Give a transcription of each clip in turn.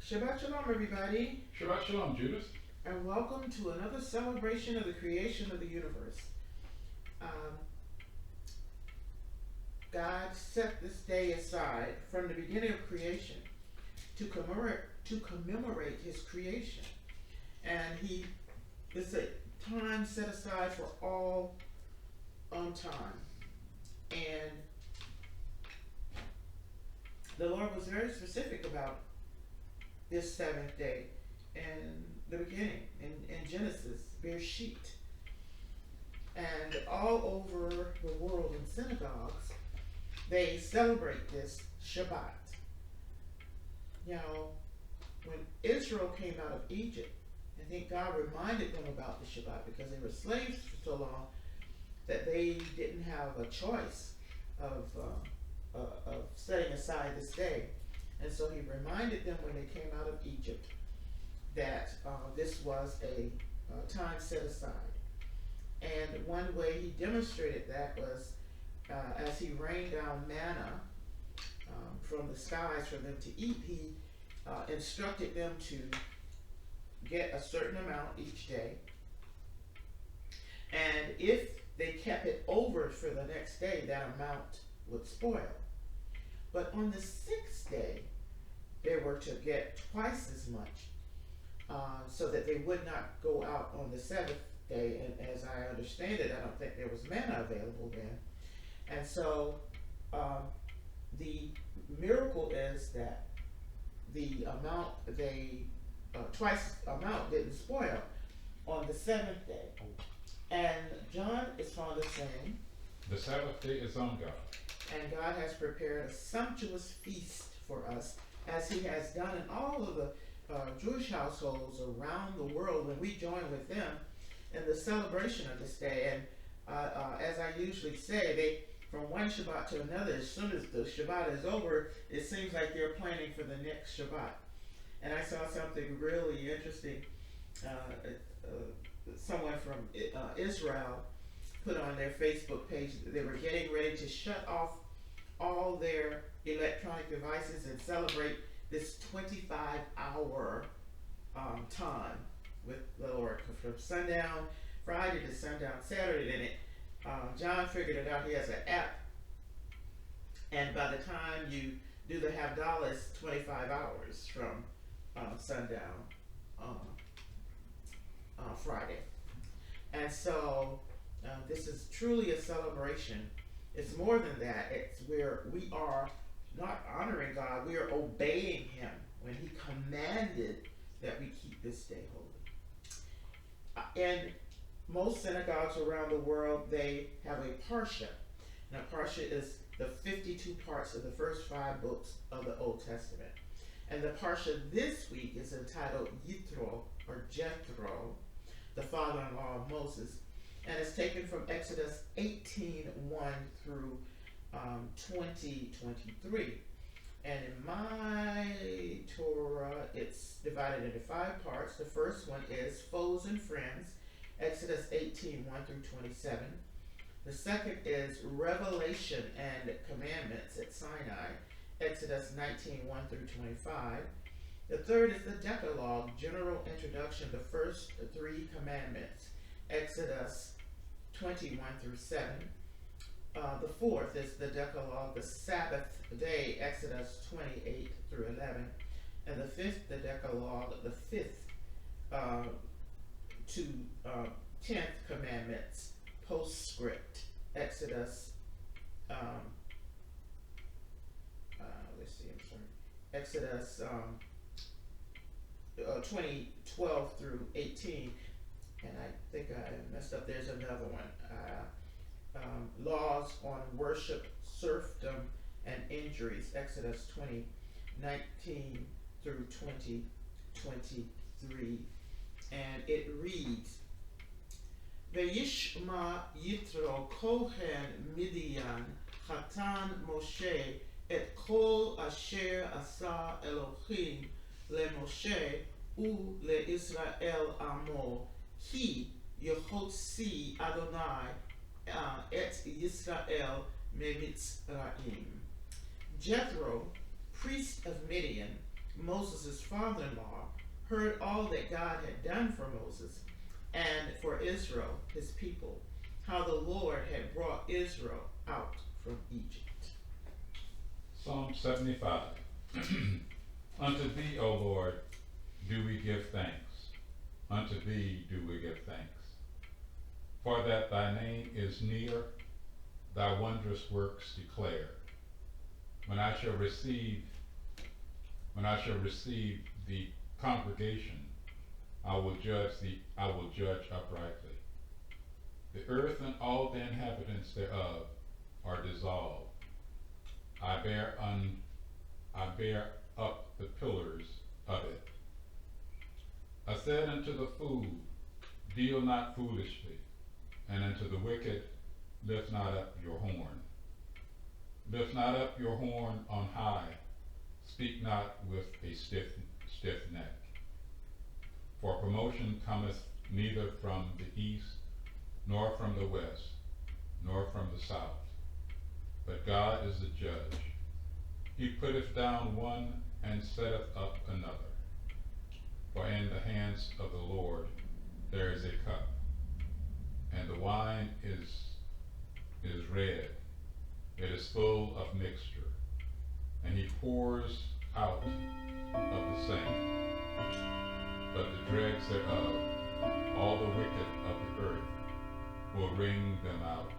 Shabbat Shalom, everybody. Shabbat Shalom, Judas. And welcome to another celebration of the creation of the universe. God set this day aside from the beginning of creation to commemorate his creation. And it's a time set aside for all on time. And the Lord was very specific about this seventh day in the beginning, in Genesis, Bereshit. And all over the world in synagogues, they celebrate this Shabbat. You know, when Israel came out of Egypt, I think God reminded them about the Shabbat because they were slaves for so long that they didn't have a choice of setting aside this day. And so he reminded them when they came out of Egypt that this was a time set aside. And one way he demonstrated that was as he rained down manna from the skies for them to eat, he instructed them to get a certain amount each day. And if they kept it over for the next day, that amount would spoil. But on the sixth day, they were to get twice as much, so that they would not go out on the seventh day. And as I understand it, I don't think there was manna available then. And so the miracle is that the amount twice amount didn't spoil on the seventh day. And John is fond of saying, the Sabbath day is on God. And God has prepared a sumptuous feast for us, as he has done in all of the Jewish households around the world when we join with them in the celebration of this day. And as I usually say, from one Shabbat to another, as soon as the Shabbat is over, it seems like they're planning for the next Shabbat. And I saw something really interesting. Someone from Israel put on their Facebook page that they were getting ready to shut off all their electronic devices and celebrate this 25-hour time with the Lord, from sundown Friday to sundown Saturday. And John figured it out. He has an app, and by the time you do the Havdalah, it's 25 hours from sundown Friday. And so this is truly a celebration. It's more than that. It's where we are not honoring God, we are obeying him when he commanded that we keep this day holy. In most synagogues around the world, they have a Parsha. Now, Parsha is the 52 parts of the first 5 books of the Old Testament. And the Parsha this week is entitled Yitro, or Jethro, the father-in-law of Moses. And it's taken from Exodus 18:1 through 20:23. And in my Torah, it's divided into 5 parts. The first one is Foes and Friends, Exodus 18:1 through 27. The second is Revelation and Commandments at Sinai, Exodus 19:1 through 25. The third is the Decalogue, General Introduction, the first 3 commandments, Exodus 21 through 7. The fourth is the Decalogue, the Sabbath day, Exodus 28 through 11. And the fifth, the Decalogue, the 5th to 10th commandments, postscript, Exodus, Exodus 20:12 through 18. And I think I messed up. There's another one. Laws on worship, serfdom, and injuries, Exodus 20:19 through 20:23. And it reads, Vayishma Yitro Kohen Midian Chatan Moshe et kol asher asa Elohim le Moshe u le Israel amo ki Yehotzi Adonai et Yisrael me Mitzrayim. Jethro, priest of Midian, Moses' father-in-law, heard all that God had done for Moses and for Israel, his people, how the Lord had brought Israel out from Egypt. Psalm 75. Unto thee, O Lord, do we give thanks. Unto thee do we give thanks. For that thy name is near, thy wondrous works declare. When I shall receive the congregation, I will judge uprightly. The earth and all the inhabitants thereof are dissolved. I bear up the pillars of it. I said unto the fool, deal not foolishly, and unto the wicked, lift not up your horn. Lift not up your horn on high, speak not with a stiff neck. For promotion cometh neither from the east, nor from the west, nor from the south. But God is the judge. He putteth down one and setteth up another. For in the hands of the Lord there is a cup, and the wine is red. It is full of mixture, and he pours out of the same. But the dregs thereof, all the wicked of the earth, will wring them out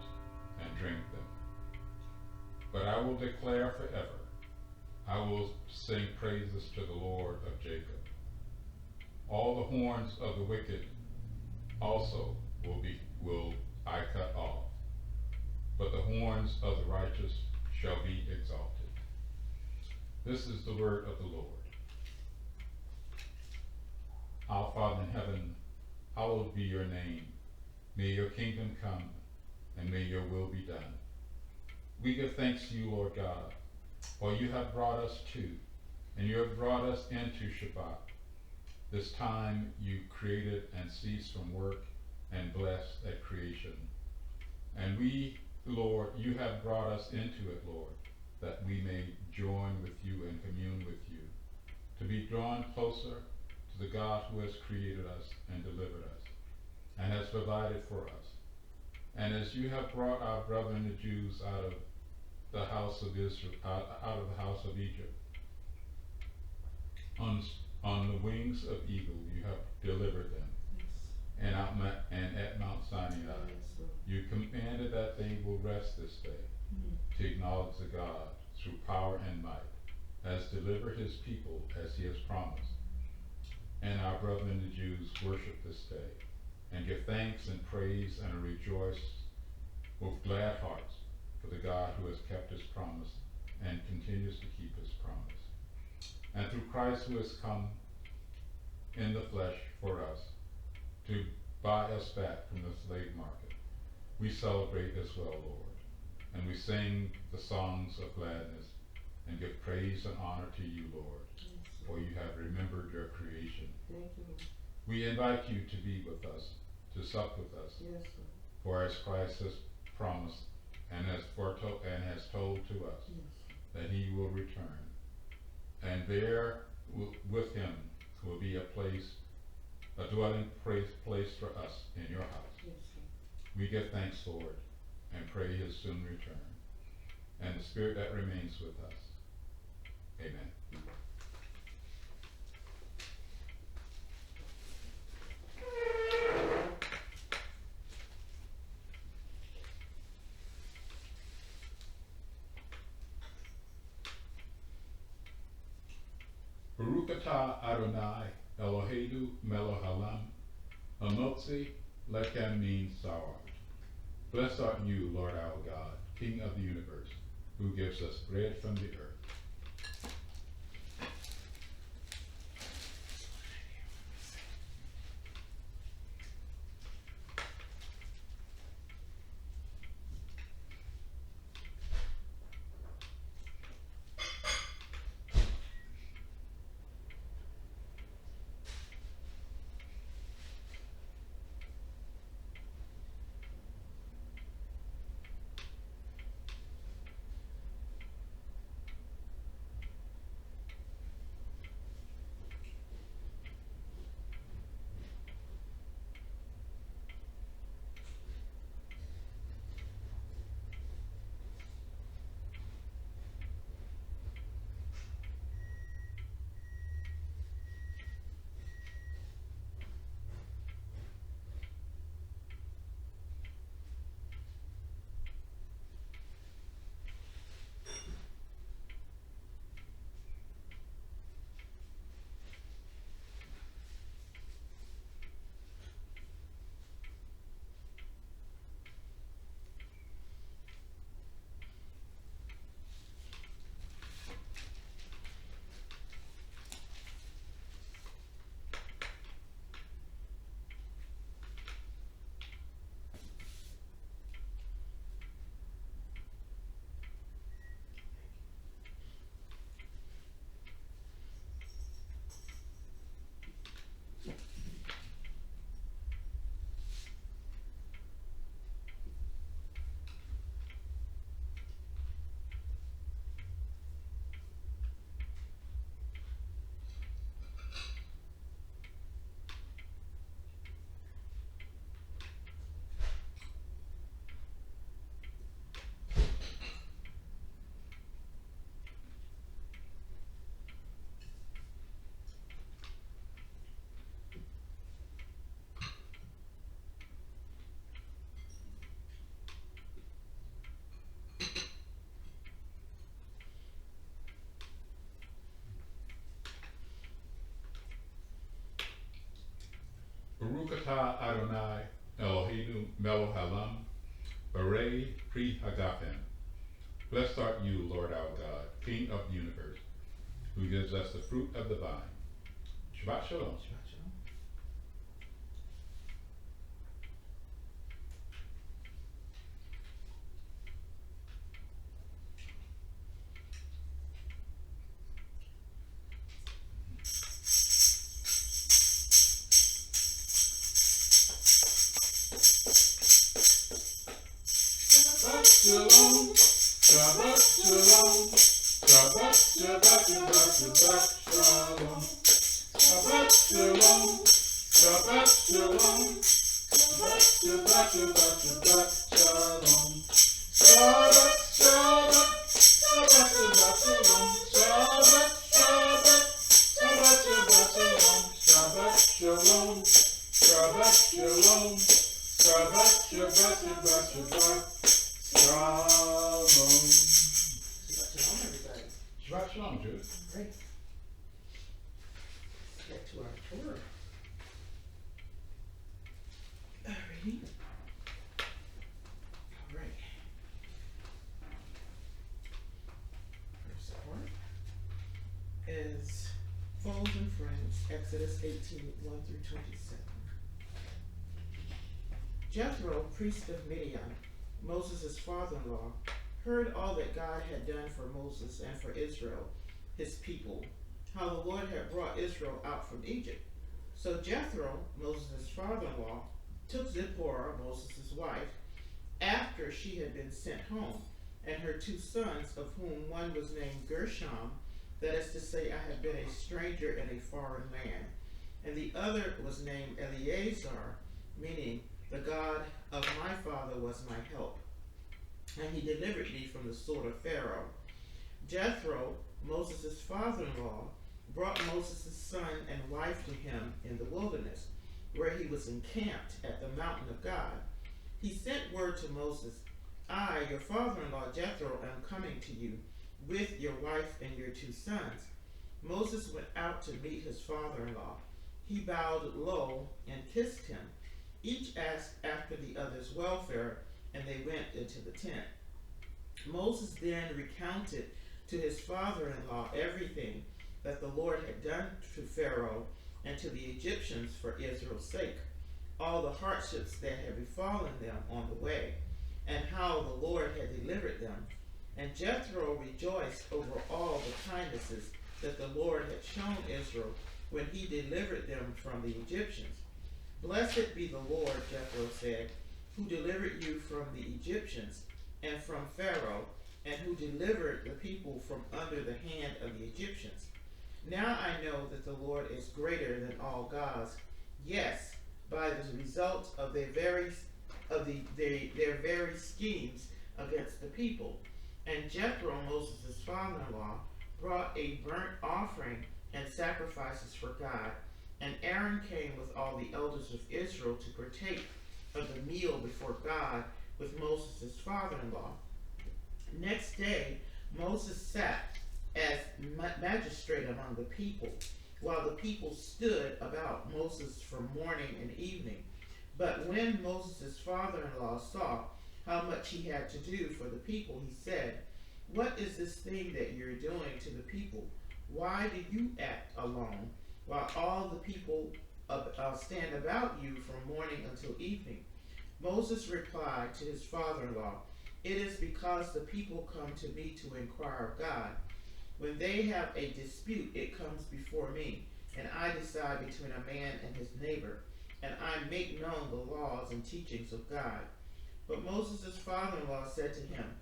and drink them. But I will declare forever, I will sing praises to the Lord of Jacob. All the horns of the wicked also will I cut off, but the horns of the righteous shall be exalted. This is the word of the Lord. Our Father in heaven, hallowed be your name. May your kingdom come, and may your will be done. We give thanks to you, Lord God, for you have brought us to, and you have brought us into Shabbat. This time you created and ceased from work and blessed at creation. And we, Lord, you have brought us into it, Lord, that we may join with you and commune with you, to be drawn closer to the God who has created us and delivered us, and has provided for us. And as you have brought our brethren the Jews out of the house of Israel, out of the house of Egypt, on the wings of eagle you have delivered them. Yes. And at Mount Sinai, yes, you commanded that they will rest this day, to acknowledge the God through power and might, has delivered his people as he has promised. And our brethren the Jews worship this day, and give thanks and praise and rejoice with glad hearts for the God who has kept his promise and continues to keep his promise. And through Christ who has come in the flesh for us to buy us back from the slave market, we celebrate as well, Lord. And we sing the songs of gladness and give praise and honor to you, Lord, for you have remembered your creation. Thank you. We invite you to be with us, to sup with us. Yes, for as Christ has promised and has foretold and has told to us, that he will return, and there with him will be a dwelling place for us in your house. Yes, we give thanks, Lord, and pray his soon return, and the Spirit that remains with us. Amen. Baruch atah Adonai Eloheinu melech haolam, hamotzi lechem min sarach. Blessed art you, Lord our God, King of the universe, who gives us bread from the earth. Atah Adonai Eloheinu Melo Halam Barei Pri Hagapim. Blessed art you, Lord our God, King of the universe, who gives us the fruit of the vine. Shabbat Shalom. Shabbat shalom. Shalom, Shabbat Shalom, Shabbat, Shabbat, Shabbat, Shabbat Shalom, Shabbat Shalom, Shabbat Shalom, Shabbat, Shabbat, Shabbat, Shabbat Shalom, Shabbat, Shabbat, Shabbat, Shabbat Shalom, Shabbat, Shabbat, Shabbat, Shabbat Shalom, Shabbat Shalom, Shabbat Shalom, Shabbat, Shabbat, Shabbat, Shabbat Shalom. Shabbat shalom, everybody. Shabbat Shalom, Jude. Great. Let's get to our Torah. Alrighty. Alright. First part is Foes and Friends, Exodus 18, 1 through 27. Jethro, priest of Midian, Moses' father-in-law, heard all that God had done for Moses and for Israel, his people, how the Lord had brought Israel out from Egypt. So Jethro, Moses' father-in-law, took Zipporah, Moses' wife, after she had been sent home, and her 2 sons, of whom one was named Gershom, that is to say, I have been a stranger in a foreign land, and the other was named Eleazar, meaning the God of my father was my help, and he delivered me from the sword of Pharaoh. Jethro, Moses' father-in-law, brought Moses' son and wife to him in the wilderness, where he was encamped at the mountain of God. He sent word to Moses, I, your father-in-law Jethro, am coming to you with your wife and your 2 sons. Moses went out to meet his father-in-law. He bowed low and kissed him. Each asked after the other's welfare, and they went into the tent. Moses then recounted to his father-in-law everything that the Lord had done to Pharaoh and to the Egyptians for Israel's sake, all the hardships that had befallen them on the way, and how the Lord had delivered them. And Jethro rejoiced over all the kindnesses that the Lord had shown Israel when he delivered them from the Egyptians. Blessed be the Lord, Jethro said, who delivered you from the Egyptians and from Pharaoh, and who delivered the people from under the hand of the Egyptians. Now I know that the Lord is greater than all gods. Yes, by the result of their very schemes against the people. And Jethro, Moses' father-in-law, brought a burnt offering and sacrifices for God. And Aaron came with all the elders of Israel to partake of the meal before God with Moses' father-in-law. Next day, Moses sat as magistrate among the people, while the people stood about Moses from morning and evening. But when Moses' father-in-law saw how much he had to do for the people, he said, What is this thing that you're doing to the people? Why do you act alone, while all the people stand about you from morning until evening? Moses replied to his father-in-law, It is because the people come to me to inquire of God. When they have a dispute, it comes before me, and I decide between a man and his neighbor, and I make known the laws and teachings of God. But Moses' father-in-law said to him,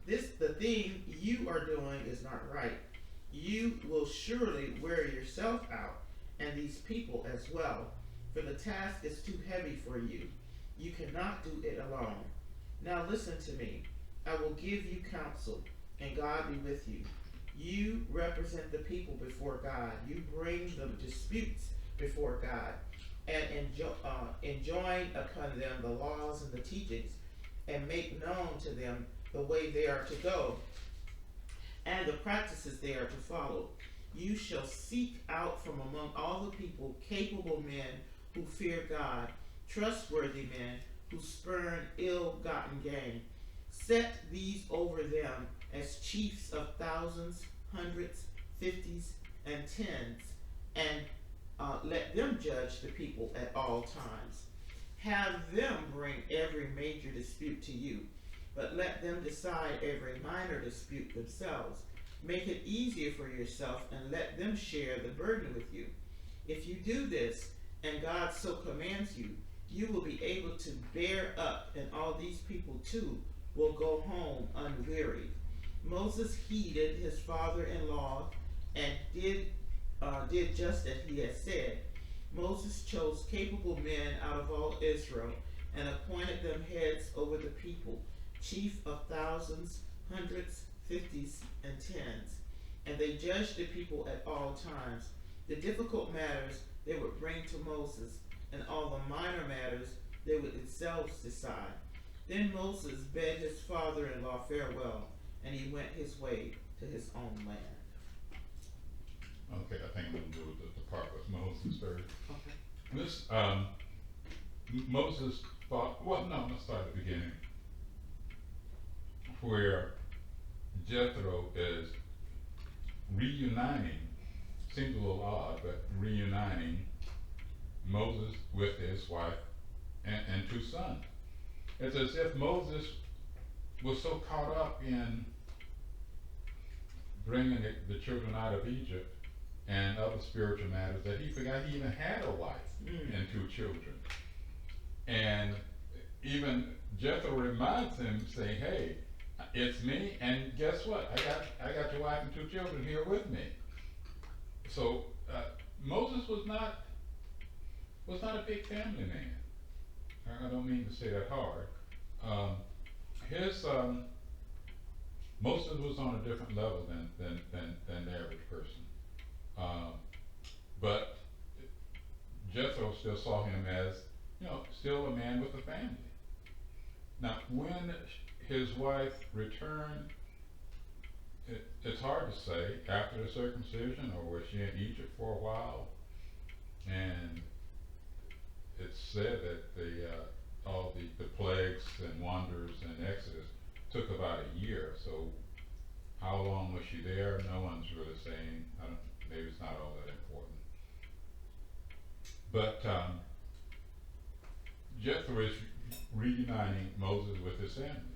The thing you are doing is not right. You will surely wear yourself out, and these people as well, for the task is too heavy for you. You cannot do it alone. Now listen to me. I will give you counsel, and God be with you. You represent the people before God. You bring the disputes before God, and enjoin upon them the laws and the teachings, and make known to them the way they are to go, and the practices they are to follow. You shall seek out from among all the people capable men who fear God, trustworthy men who spurn ill-gotten gain. Set these over them as chiefs of thousands, hundreds, fifties, and tens, and let them judge the people at all times. Have them bring every major dispute to you, but let them decide every minor dispute themselves. Make it easier for yourself and let them share the burden with you. If you do this, and God so commands you, you will be able to bear up, and all these people too will go home unwearied. Moses heeded his father-in-law and did just as he had said. Moses chose capable men out of all Israel and appointed them heads over the people, chief of thousands, hundreds, fifties, and tens. And they judged the people at all times. The difficult matters they would bring to Moses, and all the minor matters they would themselves decide. Then Moses bade his father-in-law farewell, and he went his way to his own land. Okay, I think I'm going to do the part with Moses first. Okay. This, Moses thought, well, no, let's start at the beginning, where Jethro is reuniting, seems a little odd, but reuniting Moses with his wife and two sons. It's as if Moses was so caught up in bringing the children out of Egypt and other spiritual matters that he forgot he even had a wife and two children. And even Jethro reminds him, saying, "Hey, it's me, and guess what? I got your wife and two children here with me." So Moses was not a big family man. I don't mean to say that hard. Moses was on a different level than the average person. But Jethro still saw him as, still a man with a family. Now, when his wife returned, it's hard to say, after the circumcision, or was she in Egypt for a while? And it's said that all the plagues and wonders and Exodus took about a year. So how long was she there? No one's really saying. Maybe it's not all that important. But Jethro is reuniting Moses with his family.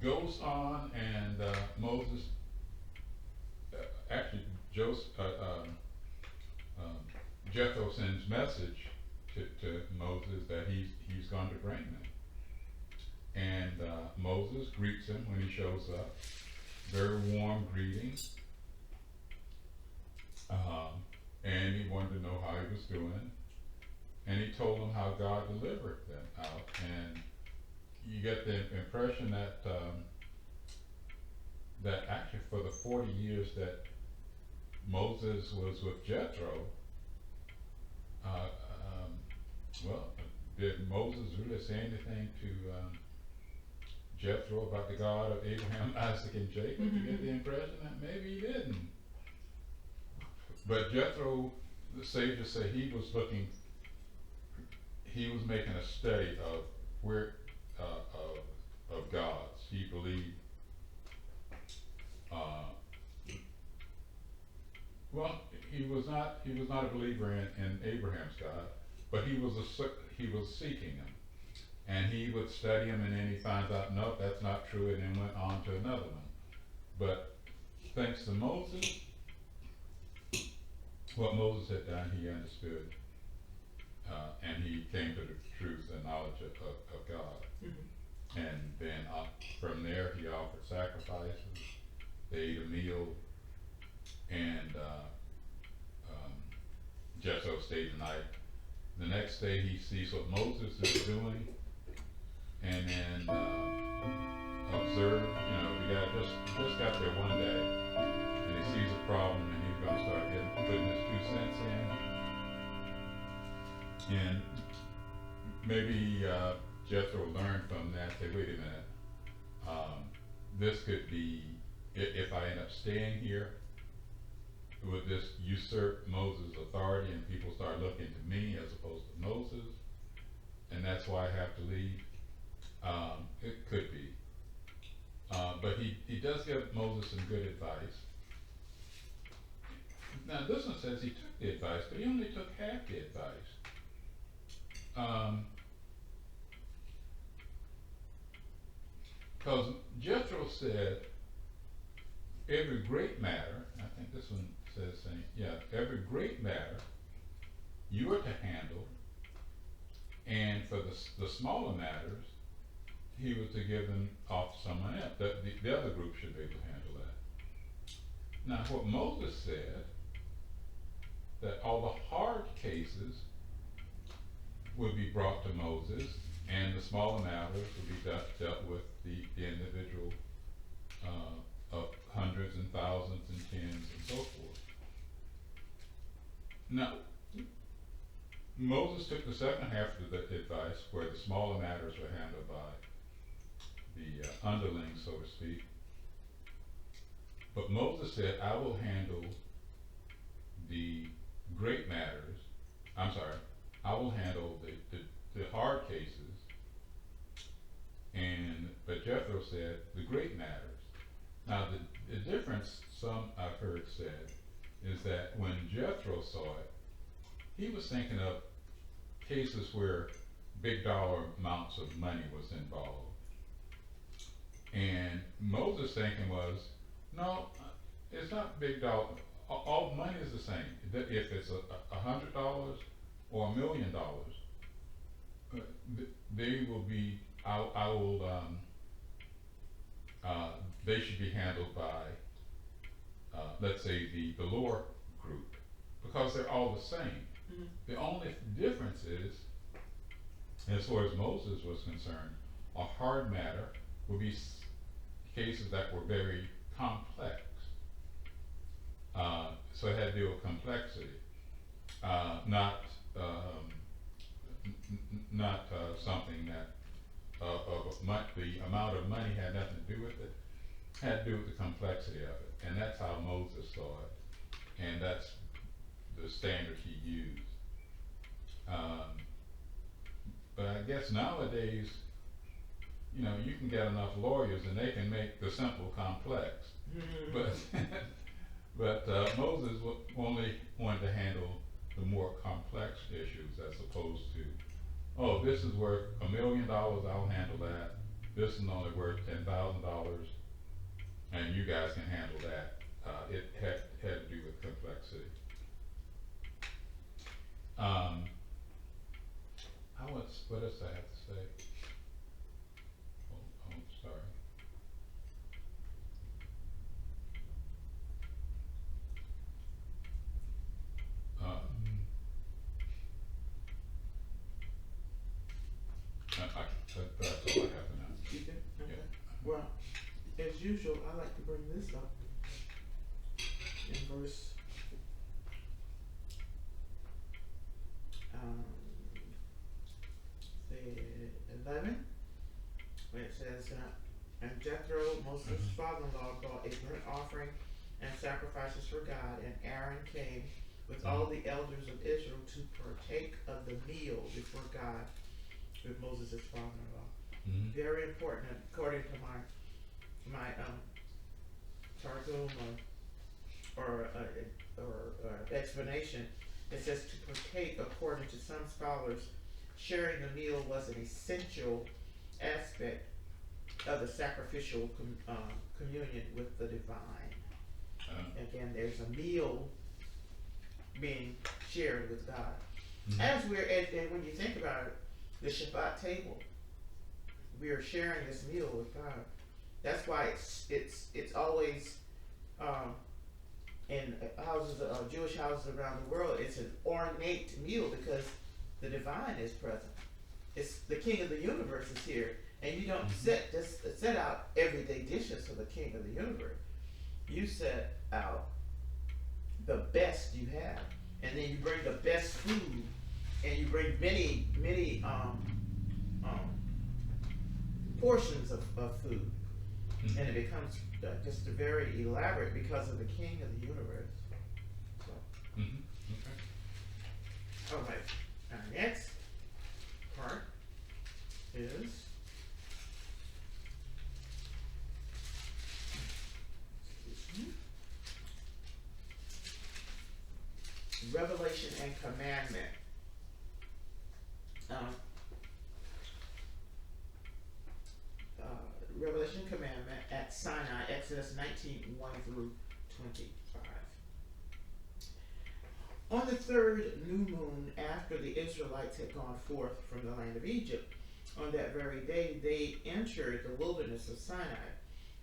Goes on, and Moses, actually Jethro sends message to Moses that he's going to bring them. And Moses greets him when he shows up. Very warm greeting. And he wanted to know how he was doing. And he told him how God delivered them out. And you get the impression that that actually for the 40 years that Moses was with Jethro, did Moses really say anything to Jethro about the God of Abraham, Isaac, and Jacob? You get the impression that maybe he didn't. But Jethro, the sages say he was making a study of of gods. He believed, he was not a believer in Abraham's God, but he was seeking him, and he would study him, and then he finds out, nope, that's not true, and then went on to another one. But thanks to Moses, what Moses had done, he understood, and he came to the truth and knowledge of God. And then from there, he offered sacrifices. They ate a meal, and Jethro stayed the night. The next day, he sees what Moses is doing, and then observe. The guy just got there one day, and he sees a problem, and he's going to start putting his 2 cents in. And maybe Jethro learned from that. Say, wait a minute, this could be, if I end up staying here, would this usurp Moses' authority and people start looking to me as opposed to Moses, and that's why I have to leave? It could be. But he does give Moses some good advice. Now this one says he took the advice, but he only took half the advice. Because Jethro said, every great matter, I think this one says, every great matter you are to handle, and for the smaller matters, he was to give them off to someone else. The other group should be able to handle that. Now, what Moses said, that all the hard cases would be brought to Moses, and the smaller matters would be dealt with the individual of hundreds and thousands and tens and so forth. Now, Moses took the second half of the advice, where the smaller matters were handled by the underlings, so to speak. But Moses said, I will handle the great matters. I'm sorry, I will handle the hard cases. But Jethro said, the great matters. Now the difference, some I've heard said, is that when Jethro saw it, he was thinking of cases where big dollar amounts of money was involved. And Moses' thinking was, no, it's not big dollar. All money is the same. If it's $100 or $1 million, they will be. They should be handled by, let's say, the lower group, because they're all the same. Mm-hmm. The only difference is, as far as Moses was concerned, a hard matter would be cases that were very complex. So it had to do with complexity, not something that the amount of money had nothing to do with it. Had to do with the complexity of it, and that's how Moses saw it, and that's the standard he used. But I guess nowadays, you can get enough lawyers and they can make the simple complex. Mm-hmm. But Moses only wanted to handle the more complex issues, as opposed to, oh, this is worth $1 million, I'll handle that. This is only worth $10,000, and you guys can handle that. It had to do with complexity. What else I have to say? Oh, sorry. That's all I have for now. You did? Okay. Yeah. Well, as usual, I like to bring this up in verse 11, when it says, and Jethro, Moses' father-in-law, brought a burnt offering and sacrifices for God, and Aaron came with all the elders of Israel to partake of the meal before God with Moses' father-in-law. Mm-hmm. Very important, according to my Targum or explanation. It says to partake, according to some scholars, sharing the meal was an essential aspect of the sacrificial communion with the divine. Again, there's a meal being shared with God. Mm-hmm. And when you think about it, the Shabbat table, we are sharing this meal with God. That's why it's always in houses, Jewish houses around the world, it's an ornate meal because the divine is present. It's the King of the universe is here, and you don't set out everyday dishes for the King of the universe. You set out the best you have, and then you bring the best food, and you bring many portions of food, and it becomes just very elaborate because of the King of the universe. All right. Our next part is revelation and commandment. Revelation commandment at Sinai, Exodus 19:1 through 25. On the third new moon after the Israelites had gone forth from the land of Egypt, on that very day they entered the wilderness of Sinai.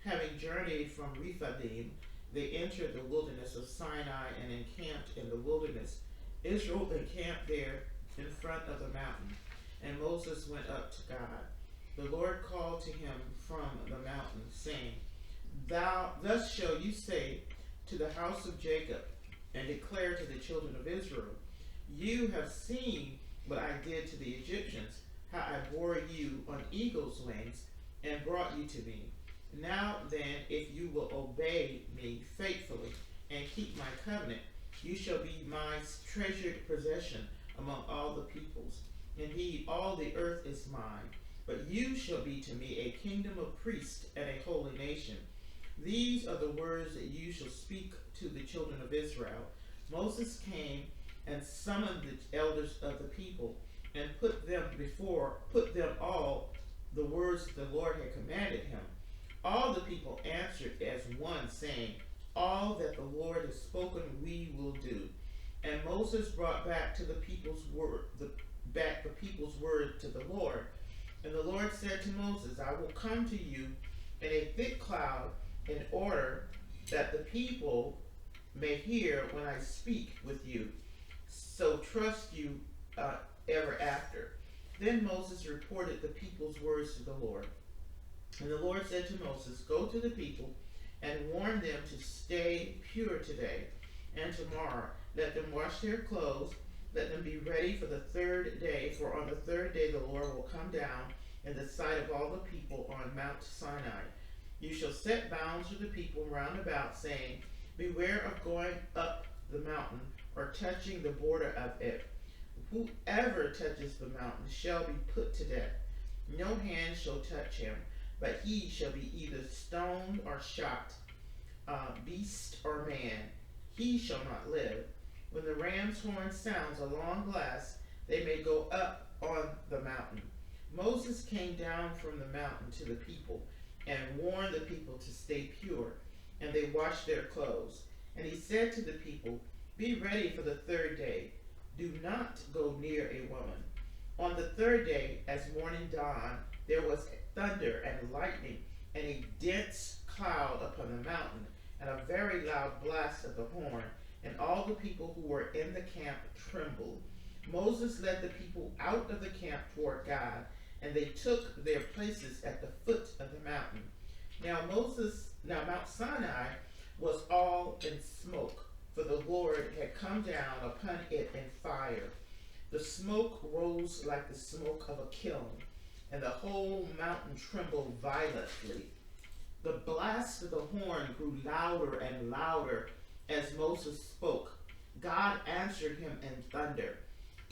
Having journeyed from Rephidim, they entered the wilderness of Sinai and encamped in the wilderness. Israel encamped there in front of the mountain, and Moses went up to God. The Lord called to him from the mountain, saying, Thus shall you say to the house of Jacob, and declare to the children of Israel, You have seen what I did to the Egyptians, how I bore you on eagle's wings, and brought you to me. Now then, if you will obey me faithfully, and keep my covenant, you shall be my treasured possession among all the peoples. Indeed, all the earth is mine. But you shall be to me a kingdom of priests and a holy nation. These are the words that you shall speak to the children of Israel. Moses came and summoned the elders of the people and put them all the words that the Lord had commanded him. All the people answered as one, saying, All that the Lord has spoken we will do. And Moses brought back the people's word to the Lord. And the Lord said to Moses, I will come to you in a thick cloud in order that the people may hear when I speak with you. So trust you ever after. Then Moses reported the people's words to the Lord. And the Lord said to Moses, Go to the people and warn them to stay pure today and tomorrow. Let them wash their clothes. Let them be ready for the third day, for on the third day the Lord will come down in the sight of all the people on Mount Sinai. You shall set bounds for the people round about, saying, Beware of going up the mountain or touching the border of it. Whoever touches the mountain shall be put to death. No hand shall touch him, but he shall be either stoned or shot, beast or man. He shall not live. When the ram's horn sounds a long blast, they may go up on the mountain. Moses came down from the mountain to the people and warned the people to stay pure, and they washed their clothes. And he said to the people, Be ready for the third day. Do not go near a woman. On the third day, as morning dawned, there was thunder and lightning and a dense cloud upon the mountain, and a very loud blast of the horn, and all the people who were in the camp trembled. Moses led the people out of the camp toward God, and they took their places at the foot of the mountain. Now Mount Sinai was all in smoke, for the Lord had come down upon it in fire. The smoke rose like the smoke of a kiln, and the whole mountain trembled violently. The blast of the horn grew louder and louder as Moses spoke. God answered him in thunder.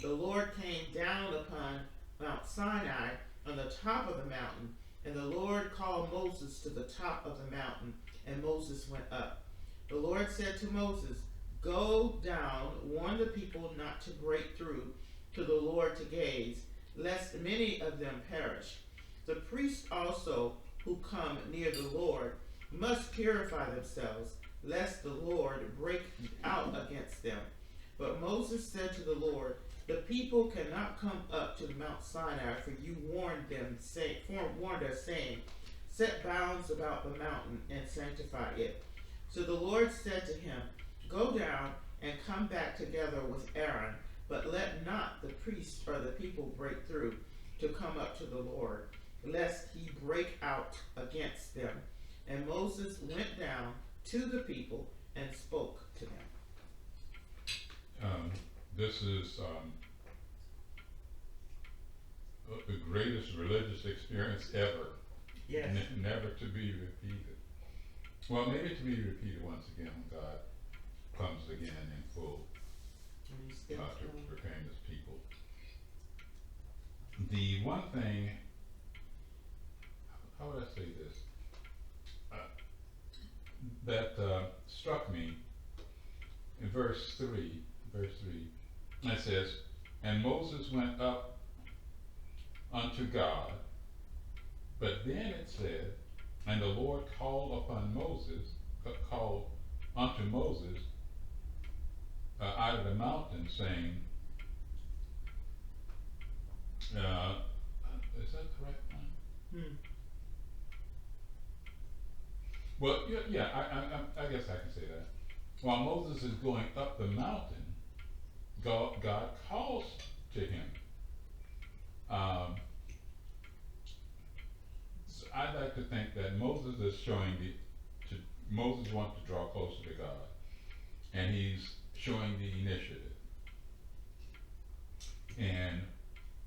The Lord came down upon Mount Sinai on the top of the mountain, and the Lord called Moses to the top of the mountain, and Moses went up. The Lord said to Moses, Go down, warn the people not to break through to the Lord to gaze, lest many of them perish. The priests also who come near the Lord must purify themselves, lest the Lord break out against them. But Moses said to the Lord, The people cannot come up to Mount Sinai, for you warned us, saying, Set bounds about the mountain and sanctify it. So the Lord said to him, Go down and come back together with Aaron, but let not the priests or the people break through to come up to the Lord, lest he break out against them. And Moses went down to the people and spoke to them. This is the greatest religious experience ever. Yes. Never to be repeated. Well, maybe to be repeated once again when God comes again in full. And he stems to down. proclaim his people. The one thing, how would I say this, that struck me in verse 3, it says, and Moses went up unto God, but then it said, and the Lord called unto Moses out of the mountain, saying, is that the right one? Well, yeah, I guess I can say that. While Moses is going up the mountain, God calls to him. So I'd like to think that Moses is showing Moses wants to draw closer to God, and he's showing the initiative. And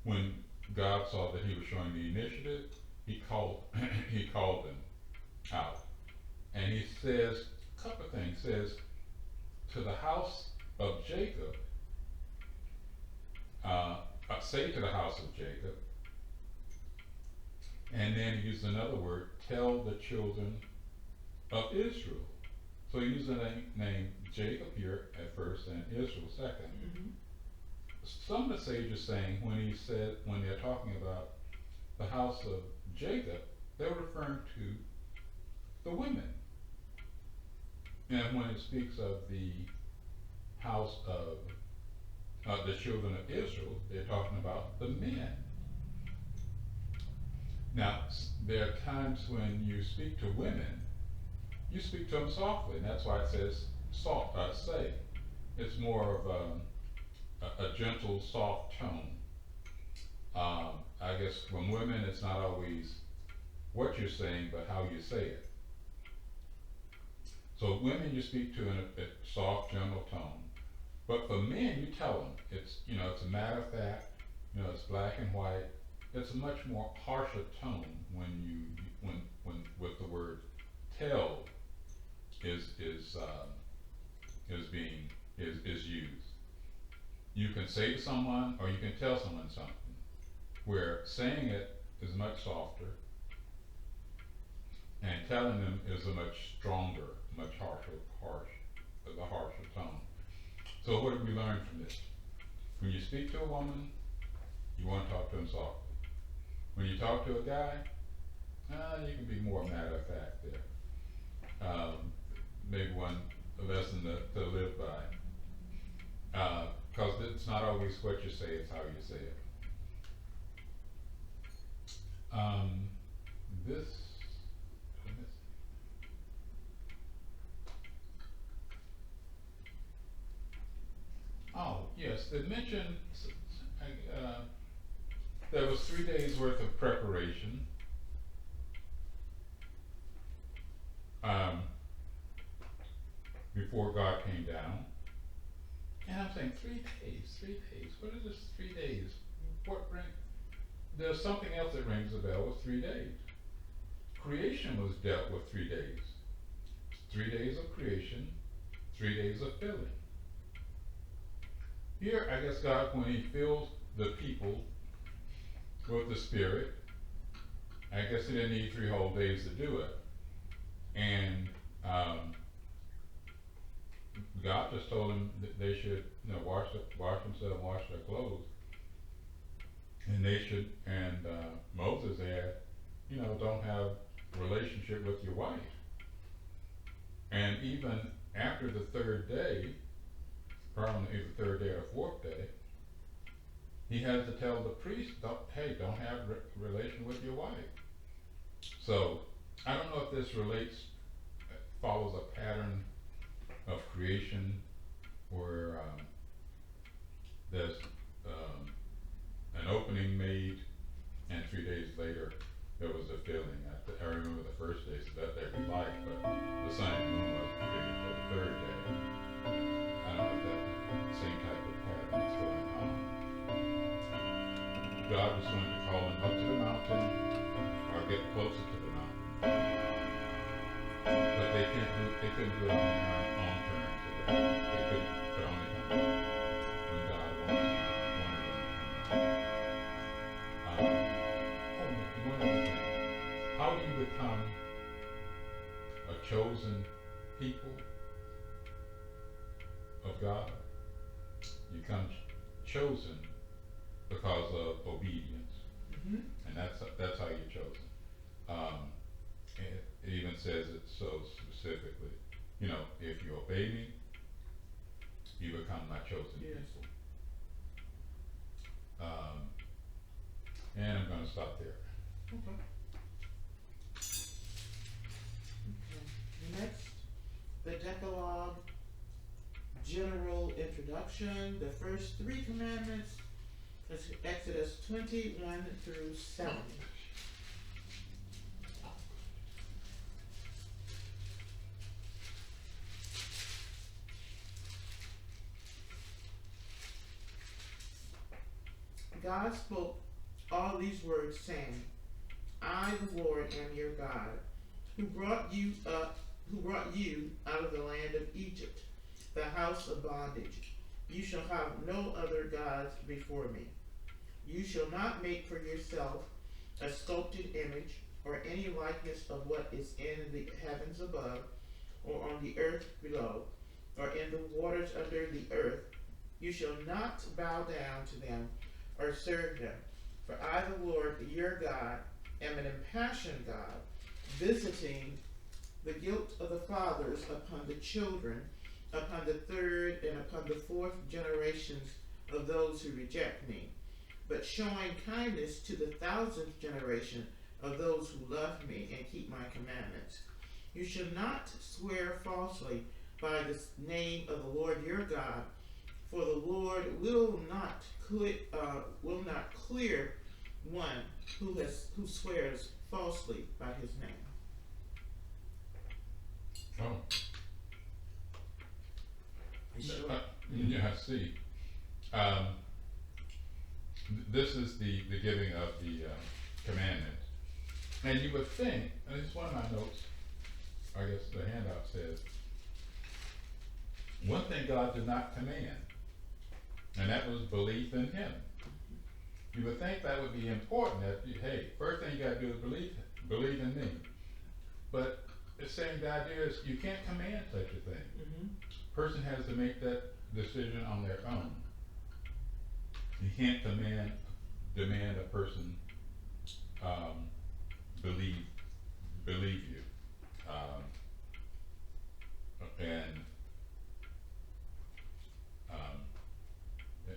when God saw that he was showing the initiative, he called him out. And he says a couple of things. Says to the house of Jacob, say to the house of Jacob, and then he used another word, tell the children of Israel. So he used the name Jacob here at first and Israel second. Mm-hmm. Some of the sages saying when they're talking about the house of Jacob, they're referring to the women. And when it speaks of the house of the children of Israel, they're talking about the men. Now, there are times when you speak to women, you speak to them softly, and that's why it says say. It's more of a gentle, soft tone. I guess from women, it's not always what you're saying, but how you say it. So women you speak to in a soft, gentle tone. But for men, you tell them. It's a matter of fact. It's black and white. It's a much more harsher tone when with the word tell is used. You can say to someone, or you can tell someone something, where saying it is much softer, and telling them is a much stronger, much harsher tone. So what did we learn from this? When you speak to a woman, you want to talk to them softly. When you talk to a guy, you can be more matter of fact there. Maybe a lesson to live by. Because it's not always what you say, it's how you say it. Yes, it mentioned there was 3 days worth of preparation. Before God came down. And I'm saying 3 days. What is this 3 days? There's something else that rings a bell with 3 days. Creation was dealt with 3 days. 3 days of creation, 3 days of filling. Here, I guess God, when he filled the people with the Spirit, I guess he didn't need 3 whole days to do it. And God just told them that they should, wash themselves, wash their clothes, and they should. And Moses had, don't have a relationship with your wife. And even after the 3rd day, probably either the 3rd day or the 4th day, he has to tell the priest, don't have relation with your wife. So I don't know if this follows a pattern of creation where there's an opening made, and 3 days later there was a filling. I remember the first day, so that they were light, but the sun and moon wasn't created for the 3rd day. I don't know if that's the same type of pattern that's going on. God was going to call them up to the mountain or get closer to the mountain. But they couldn't do it on their own terms. They could only come One other thing. How do you become a chosen people of God? You come chosen because of obedience, and that's how you're chosen. It even says it so specifically. You know, if you obey me, you become my chosen Yes. people. And I'm going to stop there. Okay. Next, the Decalogue general introduction. The first 3 commandments is Exodus 21 through 7. God spoke all these words, saying, I, the Lord, am your God, who brought you out of the land of Egypt, the house of bondage. You shall have no other gods before me. You shall not make for yourself a sculpted image or any likeness of what is in the heavens above, or on the earth below, or in the waters under the earth. You shall not bow down to them or serve them. For I, the Lord, your God, am an impassioned God, visiting the guilt of the fathers upon the children, upon the 3rd and upon the 4th generations of those who reject me, but showing kindness to the 1000th generation of those who love me and keep my commandments. You shall not swear falsely by the name of the Lord your God, for the Lord will not clear one who swears falsely by his name. Oh. Yeshua. Yeah, I see. This is the giving of the commandment. And you would think, and it's one of my notes, I guess the handout says, one thing God did not command, and that was belief in Him. You would think that would be important, that, hey, first thing you got to do is believe in me. But it's saying the idea is you can't command such a thing. Person has to make that decision on their own. You can't demand a person believe you.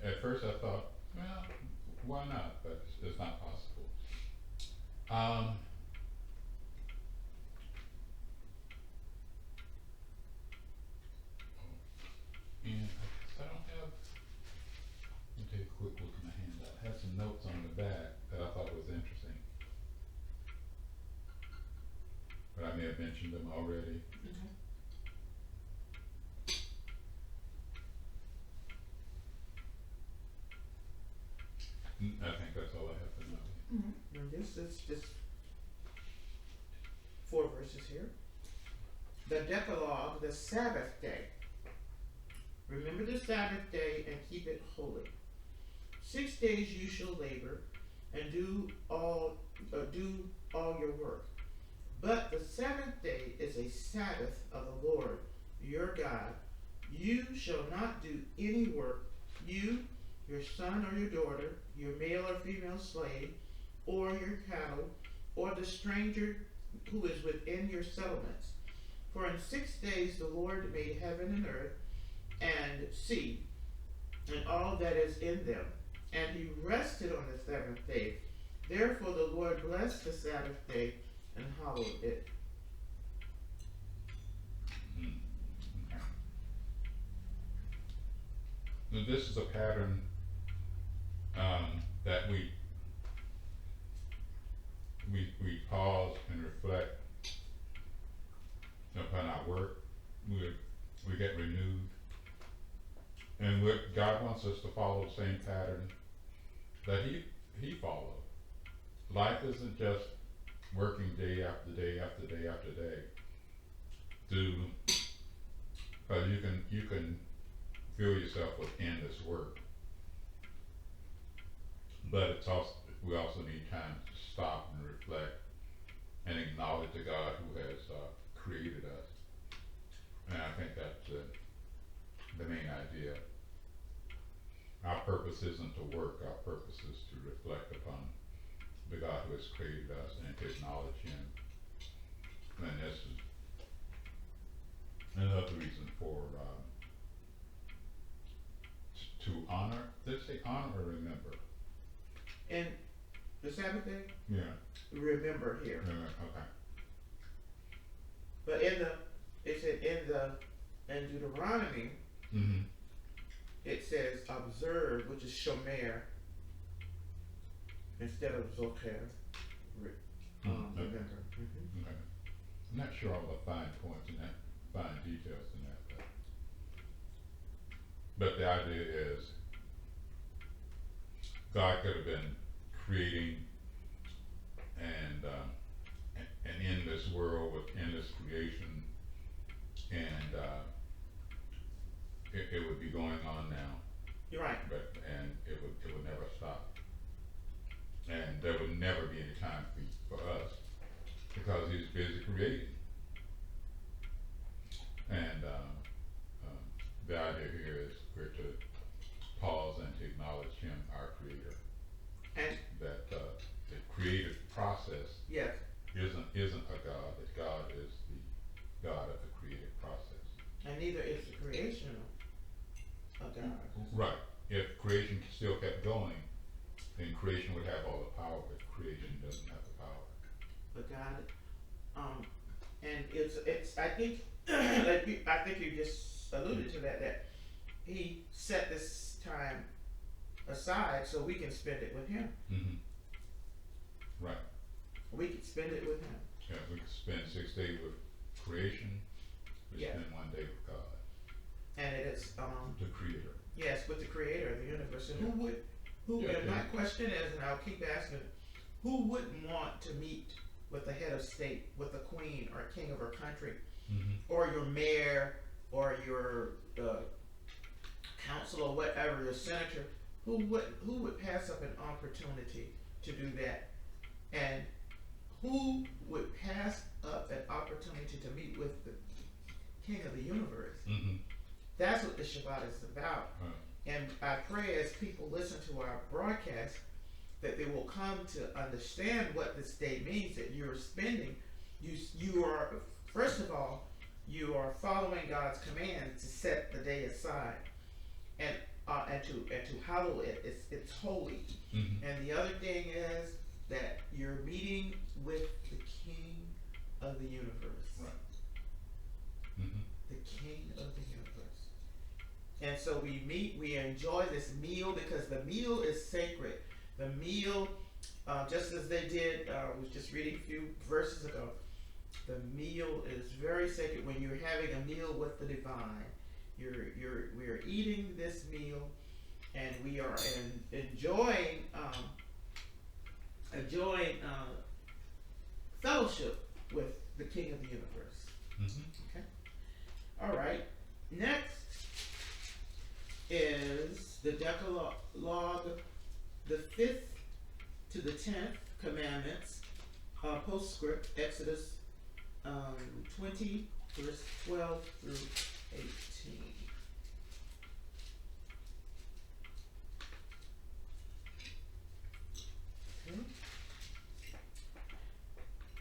At first I thought, well, why not? But it's not possible. And I don't have, let me take a quick look at my handout. I had some notes on the back that I thought was interesting. But I may have mentioned them already. I think that's all I have for now. And this is just 4 verses here. The Decalogue, the Sabbath day. Remember the Sabbath day and keep it holy. 6 days you shall labor and do all your work. But the 7th day is a Sabbath of the Lord your God. You shall not do any work, you, your son or your daughter, your male or female slave, or your cattle, or the stranger who is within your settlements. For in 6 days the Lord made heaven and earth, and sea, and all that is in them, and he rested on the 7th day. Therefore the Lord blessed the Sabbath day and hallowed it. Now this is a pattern that we pause and reflect upon our work. We get renewed, and God wants us to follow the same pattern that He followed. Life isn't just working day after day after day after day. But you can fill yourself with endless work. But it's also, we also need time to stop and reflect and acknowledge the God who has created us. And I think that's the main idea. Our purpose isn't to work, our purpose is to reflect upon the God who has created us and to acknowledge Him. And this is another reason for to honor. Did it say honor or remember? And the Sabbath day, Yeah. remember here. Okay. But it said in Deuteronomy, Mm-hmm. it says observe, which is shomer, instead of zocher. Okay. Remember. Mm-hmm. Okay. I'm not sure all the fine points in that, fine details in that, but the idea is God could have been creating and in this world with endless creation, and it would be going on now. You're right. But it would never stop, and there would never be any time for us because He's busy creating. And the idea here is we're to pause and to acknowledge Him, our Creator. And That the creative process yes, isn't a God. That God is the God of the creative process. and neither is the creation of God. Right. If creation still kept going, then creation would have all the power, but creation doesn't have the power. But God, and it's I think I think you just alluded to that He set this time aside so we can spend it with Him. Mm-hmm. Right. We can spend it with Him. Yeah, we could spend 6 days with creation. We Yeah. spend 1 day with God, And it is the Creator. yes, with the Creator of the universe. And Yeah, and my yeah. question is, and I'll keep asking, who wouldn't want to meet with the head of state, with the queen or king of our country, Mm-hmm. or your mayor, or your council, or whatever, your senator? Who would pass up an opportunity to do that? And who would pass up an opportunity to meet with the king of the universe? Mm-hmm. That's what the Shabbat is about. Right. And I pray as people listen to our broadcast that they will come to understand what this day means, that you're spending. You are, first of all, you are following God's command to set the day aside and to hallow it. It's holy. Mm-hmm. And the other thing is that you're meeting with the King of the universe. Right. Mm-hmm. The King of the universe. And so we meet, we enjoy this meal because the meal is sacred. The meal, just as they did, I was just reading a few verses ago, the meal is very sacred. When you're having a meal with the divine, we're eating this meal, and we are enjoying fellowship with the King of the universe. Mm-hmm. Okay. All right. Next is the Decalogue, the 5th to the 10th commandments, postscript, Exodus 20, verse 12 through 18. Okay.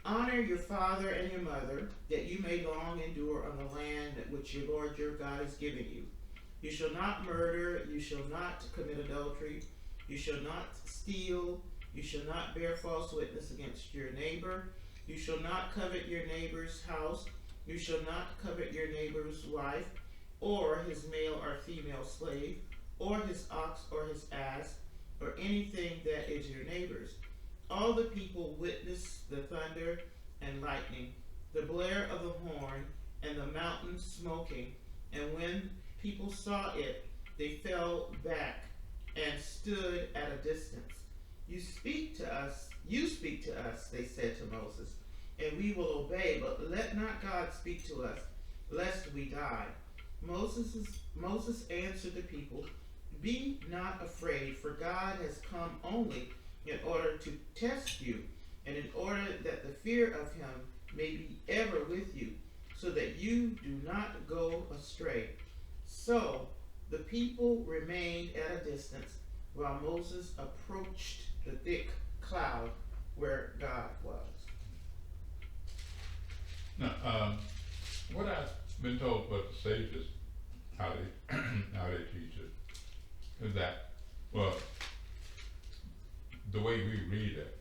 Honor your father and your mother, that you may long endure on the land which your Lord your God is giving you. You shall not murder, you shall not commit adultery, you shall not steal, you shall not bear false witness against your neighbor, you shall not covet your neighbor's house, you shall not covet your neighbor's wife, or his male or female slave, or his ox or his ass, or anything that is your neighbor's. All the people witnessed the thunder and lightning, the blare of the horn, and the mountain smoking, and when people saw it, they fell back and stood at a distance. You speak to us, they said to Moses, and we will obey, but let not God speak to us, lest we die. Moses answered the people, Be not afraid, for God has come only in order to test you, and in order that the fear of him may be ever with you, so that you do not go astray. So the people remained at a distance while Moses approached the thick cloud where God was. Now, what I've been told about the sages, how they how they teach it, is that, well, the way we read it,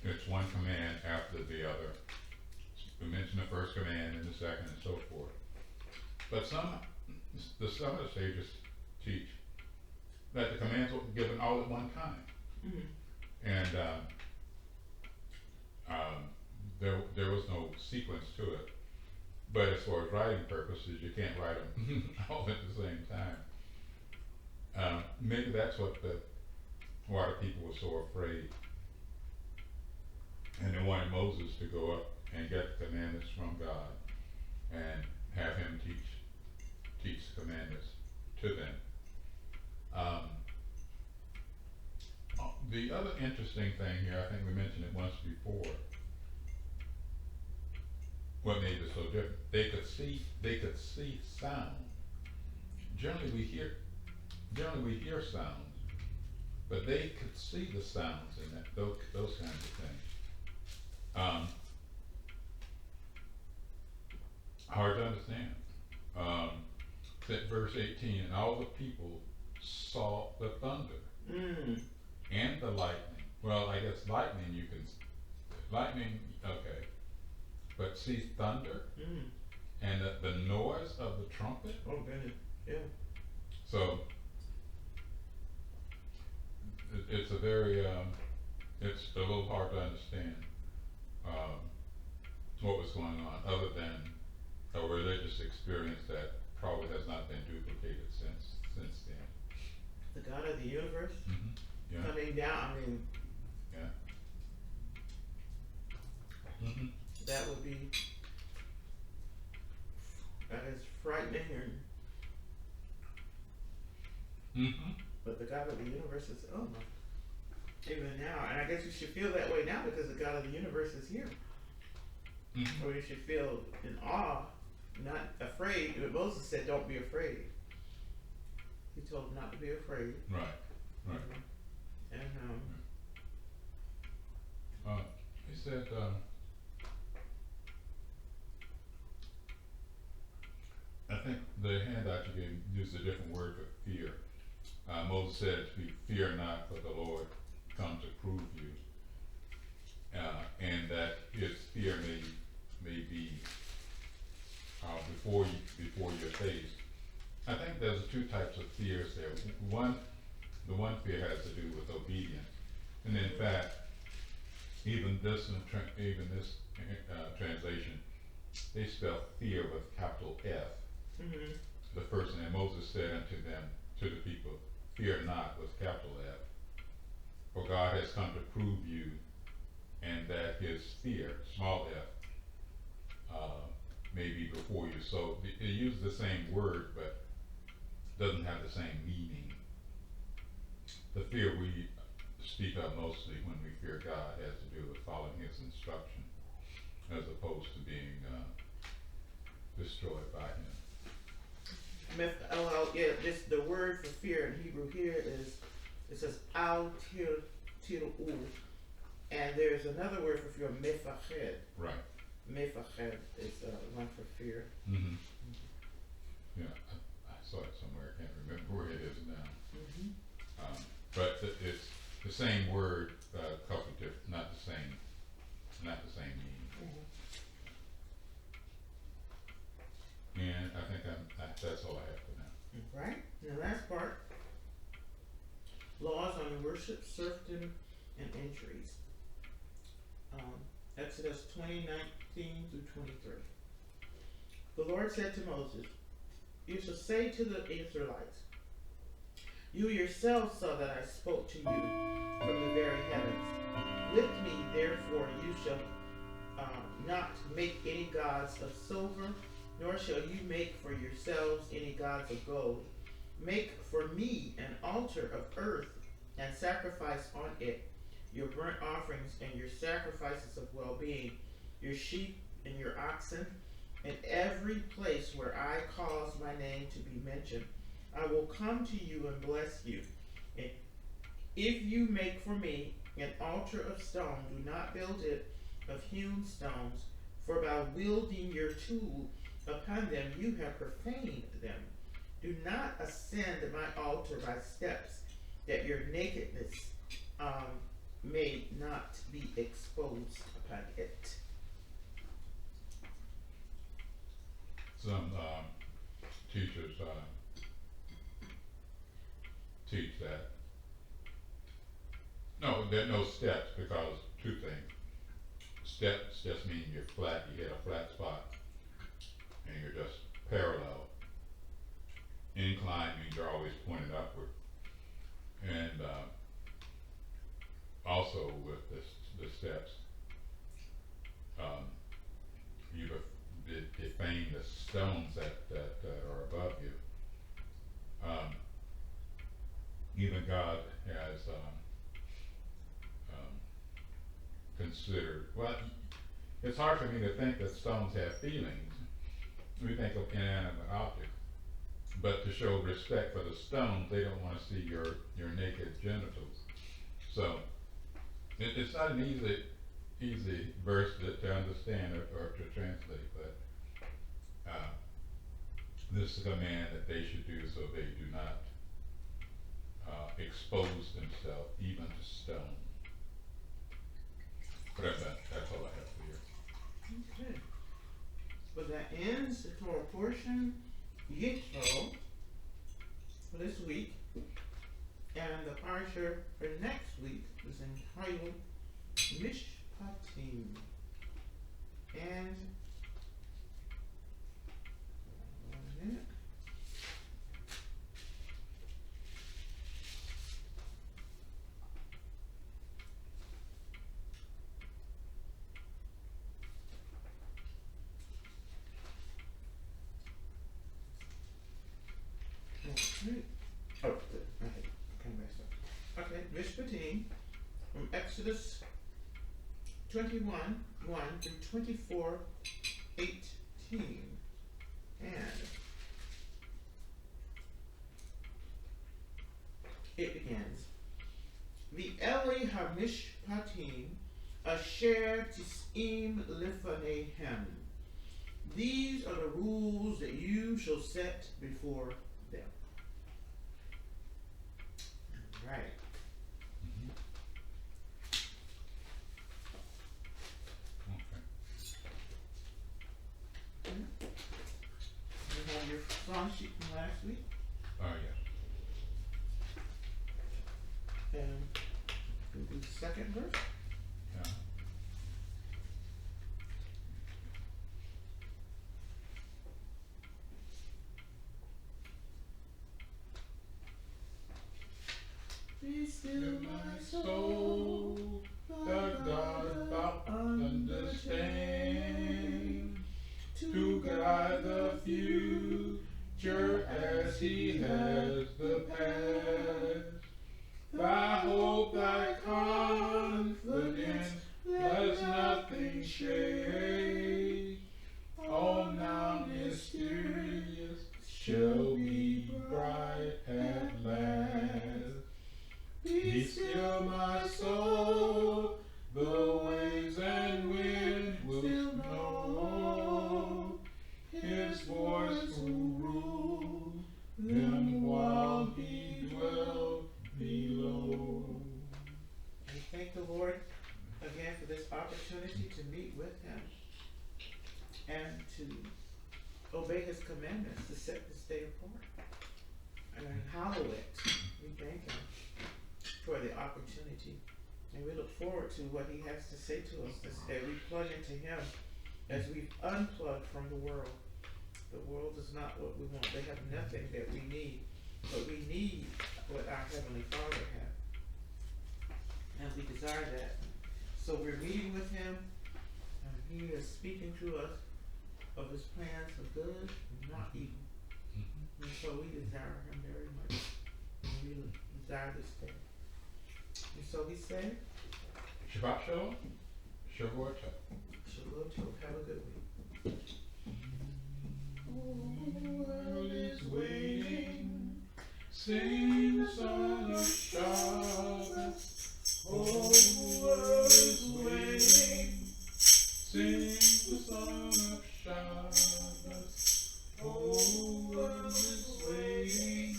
it's one command after the other. We mention the first command and the second and so forth. But some of the sages teach that the commands were given all at one time. Mm-hmm. And there was no sequence to it. But as far as writing purposes, you can't write them all at the same time. Maybe that's why the people were so afraid. And they wanted Moses to go up and get the commandments from God and have him teach the commandments to them. The other interesting thing here, I think we mentioned it once before, what made it so different, they could see sound. Generally we hear sounds, but they could see the sounds in that, those kinds of things. Hard to understand. Verse 18, and all the people saw the thunder and the lightning. Well, I guess lightning okay. But see thunder and the noise of the trumpet. Oh, goodness, yeah. So it's a very it's a little hard to understand what was going on, other than a religious experience that probably has not been duplicated since then. The God of the universe Yeah. coming down. I mean, Yeah. that would be, that is frightening. But the God of the universe is, oh my, even now, and I guess you should feel that way now because the God of the universe is here. Or you should feel in awe, not afraid. But Moses said, "Don't be afraid." He told him not to be afraid. Right. And He said, I think the handout you gave used a different word for fear. Moses said, "Fear not, for the Lord come to prove you," and that his fear may be before your face. I think there's two types of fears there. The one fear has to do with obedience, and in fact, even this translation, they spell fear with capital F. The first, and Moses said to the people, "Fear not," with capital F, for God has come to prove you, and that his fear, small f, may be before you. So they use the same word, but doesn't have the same meaning. The fear we speak of mostly when we fear God has to do with following his instruction, as opposed to being destroyed by him. The word for fear in Hebrew here is, it says al tiru, and there's another word for fear, mefached. Right. Mefached is one for fear. Yeah, I saw it somewhere. I can't remember where it is now. But it's the same word, coupled different, not the same meaning. And I think that's all I have for now. Right. And the last part, laws on worship, serfdom, and entries. Exodus 20:19 through 23. The Lord said to Moses, "You shall say to the Israelites, you yourselves saw that I spoke to you from the very heavens. With me, therefore, you shall not make any gods of silver, nor shall you make for yourselves any gods of gold. Make for me an altar of earth, and sacrifice on it your burnt offerings and your sacrifices of well-being, your sheep and your oxen, in every place where I cause my name to be mentioned. I will come to you and bless you. And if you make for me an altar of stone, do not build it of hewn stones, for by wielding your tool upon them you have profaned them. Do not ascend my altar by steps, that your nakedness may not be exposed upon it. Some teachers teach that. No, there are no steps, because two things. Steps just mean you're flat, you hit a flat spot, and you're just parallel. Incline means you're always pointed upward. And also with the steps, you defame the stones that are above you. Even God has considered, well, it's hard for me to think that stones have feelings. We think of inanimate objects. But to show respect for the stones, they don't want to see your naked genitals. So it's not an easy verse to understand or to translate, but this is a command that they should do so they do not expose themselves even to stone. But that's all I have for you. Okay. But that ends the Torah portion. Yitro for this week, and the parsha for next week is entitled Mishpatim. And 1 minute. Oh, okay, messed up. Okay, Mishpatim from Exodus 21, 1 through 24, 18. And it begins. V'eli ha-mishpatim asher tis'im lefanehem. These are the rules that you shall set before them. Right. Okay. You have your song sheet from last week. Oh, yeah. And we'll do the second verse. Yeah. Be still my soul, the God thou understand, to guide the future as he has the past. Thy hope, thy confidence, let nothing shake. All now mysterious shall be bright at last. Be still my soul, the waves and wind will still know his voice will rule them while he dwells below. We thank the Lord again for this opportunity to meet with him and to obey his commandments, to set this day apart and hallow it. We thank him for the opportunity, and we look forward to what he has to say to us this day. We plug into him as we've unplugged from the world. The world is not what we want. They have nothing that we need, but we need what our Heavenly Father has, and we desire that. So we're meeting with him, and he is speaking to us of his plans for good and not evil. And so we desire him very much. And we desire this day. And so we say, Shabbat Shalom. Shavua Tov. Shalom Tov. Have a good week. The world is waiting. Sing the song of Shabbat. Whole world is waiting. Sing the song of Shabbat. Whole world is waiting.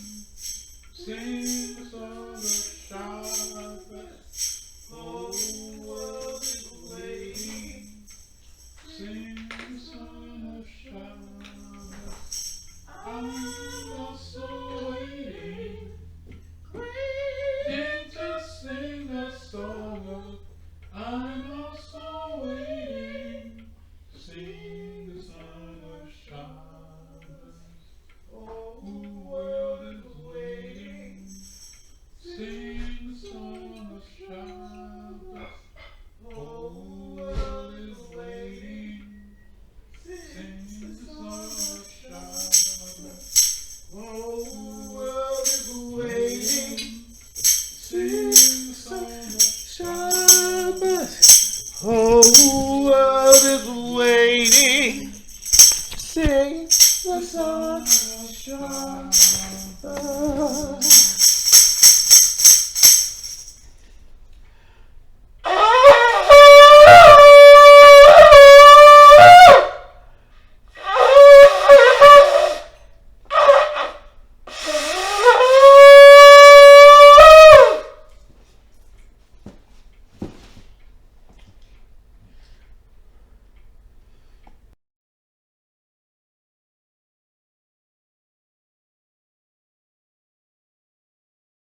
Sing the song of Shabbat. Whole world is waiting. Sing the song of Shabbat. I'm also waiting. Waiting to sing the song of. I'm also waiting. Sing the song of Shabbat. Oh, the world is waiting. Sing the song of Shabbat. Oh, the world is waiting. Sing the song of Shabbat. Oh, the world is waiting. Sing the song of Shabbat. Oh.